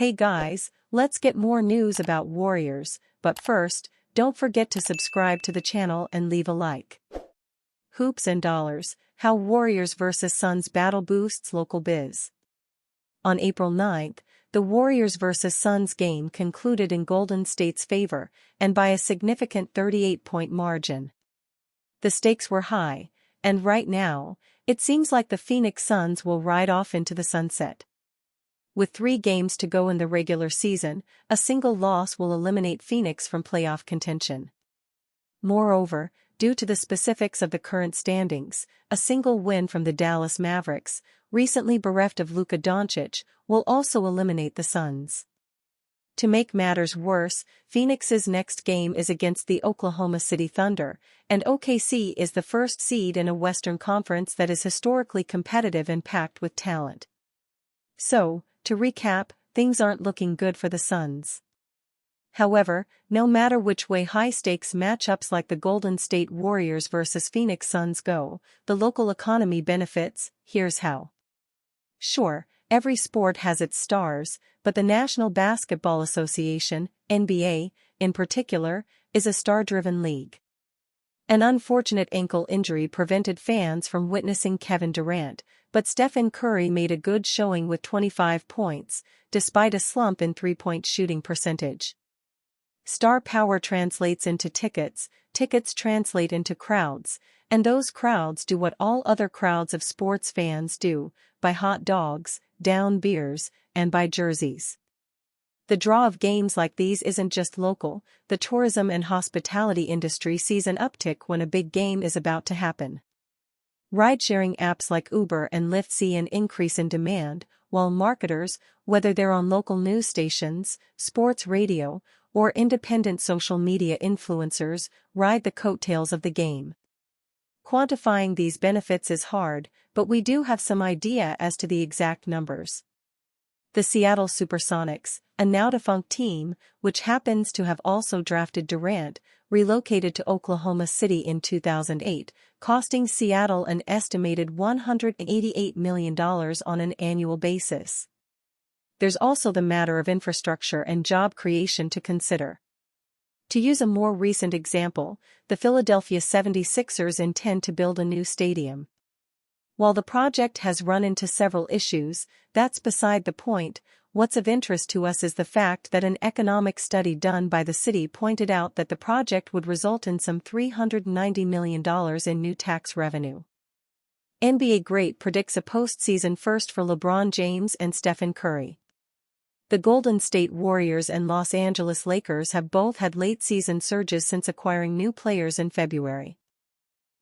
Hey guys, let's get more news about Warriors, but first, don't forget to subscribe to the channel and leave a like. Hoops and Dollars, How Warriors vs Suns Battle Boosts Local Biz. On April 9th, the Warriors vs Suns game concluded in Golden State's favor, and by a significant 38-point margin. The stakes were high, and right now, it seems like the Phoenix Suns will ride off into the sunset. With 3 games to go in the regular season, a single loss will eliminate Phoenix from playoff contention. Moreover, due to the specifics of the current standings, a single win from the Dallas Mavericks, recently bereft of Luka Doncic, will also eliminate the Suns. To make matters worse, Phoenix's next game is against the Oklahoma City Thunder, and OKC is the first seed in a Western Conference that is historically competitive and packed with talent. So, to recap, things aren't looking good for the Suns. However, no matter which way high-stakes matchups like the Golden State Warriors vs Phoenix Suns go, the local economy benefits. Here's how. Sure, every sport has its stars, but the National Basketball Association, NBA, in particular, is a star-driven league. An unfortunate ankle injury prevented fans from witnessing Kevin Durant, but Stephen Curry made a good showing with 25 points, despite a slump in three-point shooting percentage. Star power translates into tickets, tickets translate into crowds, and those crowds do what all other crowds of sports fans do: buy hot dogs, down beers, and buy jerseys. The draw of games like these isn't just local, the tourism and hospitality industry sees an uptick when a big game is about to happen. Ride-sharing apps like Uber and Lyft see an increase in demand, while marketers, whether they're on local news stations, sports radio, or independent social media influencers, ride the coattails of the game. Quantifying these benefits is hard, but we do have some idea as to the exact numbers. The Seattle Supersonics, a now-defunct team, which happens to have also drafted Durant, relocated to Oklahoma City in 2008, costing Seattle an estimated $188 million on an annual basis. There's also the matter of infrastructure and job creation to consider. To use a more recent example, the Philadelphia 76ers intend to build a new stadium. While the project has run into several issues, that's beside the point. What's of interest to us is the fact that an economic study done by the city pointed out that the project would result in some $390 million in new tax revenue. NBA Great predicts a postseason first for LeBron James and Stephen Curry. The Golden State Warriors and Los Angeles Lakers have both had late-season surges since acquiring new players in February.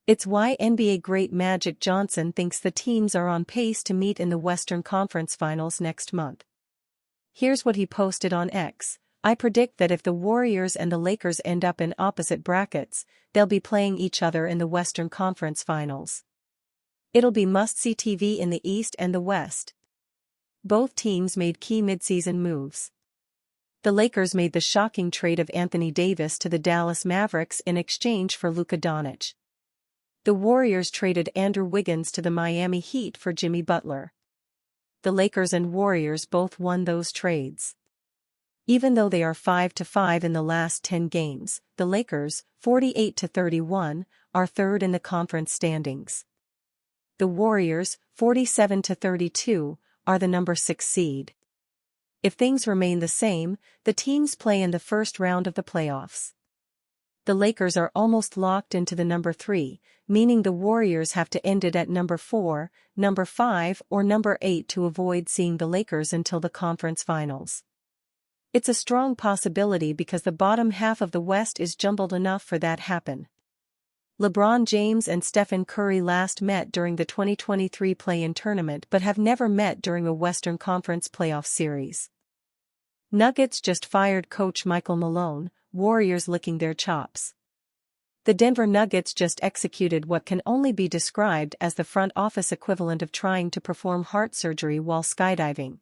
It's why NBA great Magic Johnson thinks the teams are on pace to meet in the Western Conference Finals next month. Here's what he posted on X. I predict that if the Warriors and the Lakers end up in opposite brackets, they'll be playing each other in the Western Conference Finals. It'll be must-see TV in the East and the West. Both teams made key midseason moves. The Lakers made the shocking trade of Anthony Davis to the Dallas Mavericks in exchange for Luka Doncic. The Warriors traded Andrew Wiggins to the Miami Heat for Jimmy Butler. The Lakers and Warriors both won those trades. Even though they are 5-5 in the last 10 games, the Lakers, 48-31, are third in the conference standings. The Warriors, 47-32, are the number 6 seed. If things remain the same, the teams play in the first round of the playoffs. The Lakers are almost locked into the number 3, meaning the Warriors have to end it at number 4, number 5, or number 8 to avoid seeing the Lakers until the conference finals. It's a strong possibility because the bottom half of the West is jumbled enough for that happen. LeBron James and Stephen Curry last met during the 2023 play-in tournament but have never met during a Western Conference playoff series. Nuggets just fired coach Michael Malone, Warriors licking their chops. The Denver Nuggets just executed what can only be described as the front office equivalent of trying to perform heart surgery while skydiving.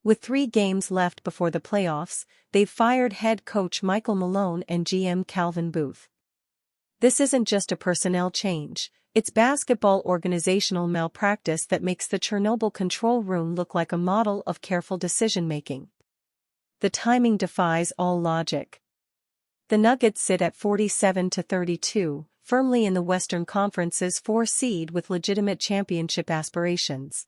With 3 games left before the playoffs, they've fired head coach Michael Malone and GM Calvin Booth. This isn't just a personnel change, it's basketball organizational malpractice that makes the Chernobyl control room look like a model of careful decision-making. The timing defies all logic. The Nuggets sit at 47-32, firmly in the Western Conference's 4 seed with legitimate championship aspirations.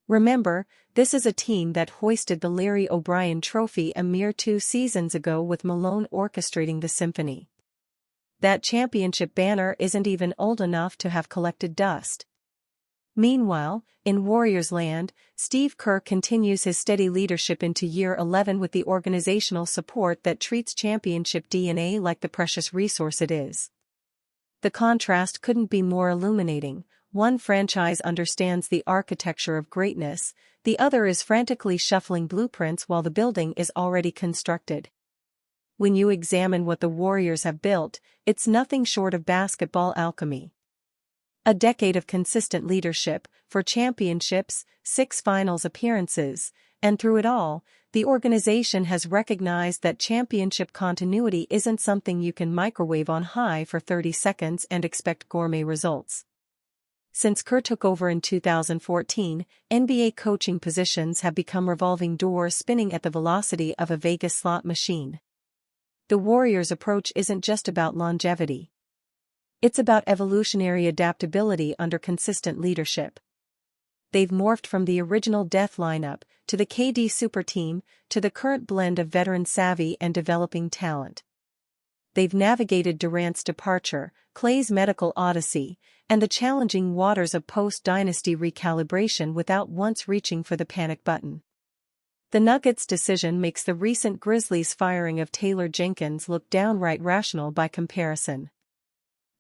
Remember, this is a team that hoisted the Larry O'Brien Trophy a mere 2 seasons ago with Malone orchestrating the symphony. That championship banner isn't even old enough to have collected dust. Meanwhile, in Warriors land, Steve Kerr continues his steady leadership into year 11 with the organizational support that treats championship DNA like the precious resource it is. The contrast couldn't be more illuminating. One franchise understands the architecture of greatness, the other is frantically shuffling blueprints while the building is already constructed. When you examine what the Warriors have built, it's nothing short of basketball alchemy. A decade of consistent leadership, 4 championships, 6 finals appearances, and through it all, the organization has recognized that championship continuity isn't something you can microwave on high for 30 seconds and expect gourmet results. Since Kerr took over in 2014, NBA coaching positions have become revolving doors spinning at the velocity of a Vegas slot machine. The Warriors' approach isn't just about longevity. It's about evolutionary adaptability under consistent leadership. They've morphed from the original death lineup, to the KD super team, to the current blend of veteran savvy and developing talent. They've navigated Durant's departure, Klay's medical odyssey, and the challenging waters of post-dynasty recalibration without once reaching for the panic button. The Nuggets' decision makes the recent Grizzlies' firing of Taylor Jenkins look downright rational by comparison.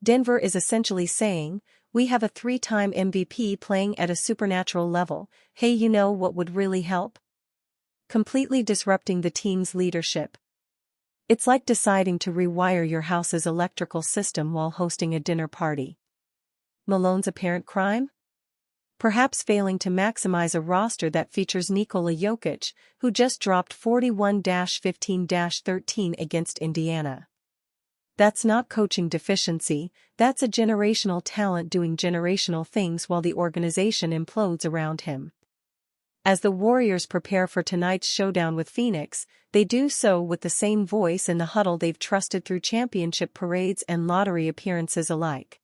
Denver is essentially saying, we have a 3-time MVP playing at a supernatural level, hey, you know what would really help? Completely disrupting the team's leadership. It's like deciding to rewire your house's electrical system while hosting a dinner party. Malone's apparent crime? Perhaps failing to maximize a roster that features Nikola Jokic, who just dropped 41-15-13 against Indiana. That's not coaching deficiency, that's a generational talent doing generational things while the organization implodes around him. As the Warriors prepare for tonight's showdown with Phoenix, they do so with the same voice in the huddle they've trusted through championship parades and lottery appearances alike.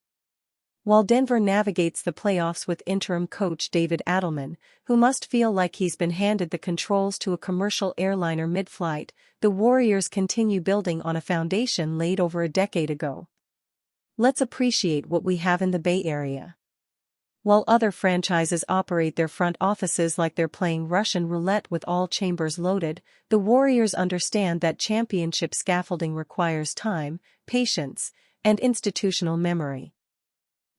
While Denver navigates the playoffs with interim coach David Adelman, who must feel like he's been handed the controls to a commercial airliner mid-flight, the Warriors continue building on a foundation laid over a decade ago. Let's appreciate what we have in the Bay Area. While other franchises operate their front offices like they're playing Russian roulette with all chambers loaded, the Warriors understand that championship scaffolding requires time, patience, and institutional memory.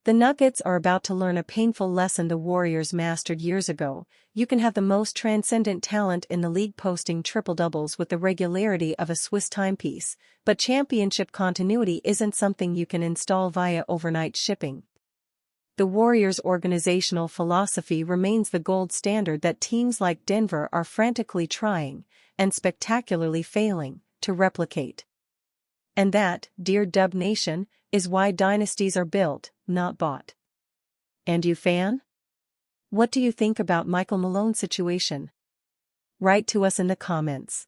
The Nuggets are about to learn a painful lesson the Warriors mastered years ago. You can have the most transcendent talent in the league posting triple-doubles with the regularity of a Swiss timepiece, but championship continuity isn't something you can install via overnight shipping. The Warriors' organizational philosophy remains the gold standard that teams like Denver are frantically trying, and spectacularly failing, to replicate. And that, dear Dub Nation, is why dynasties are built, not bought. And you, fan? What do you think about Michael Malone's situation? Write to us in the comments.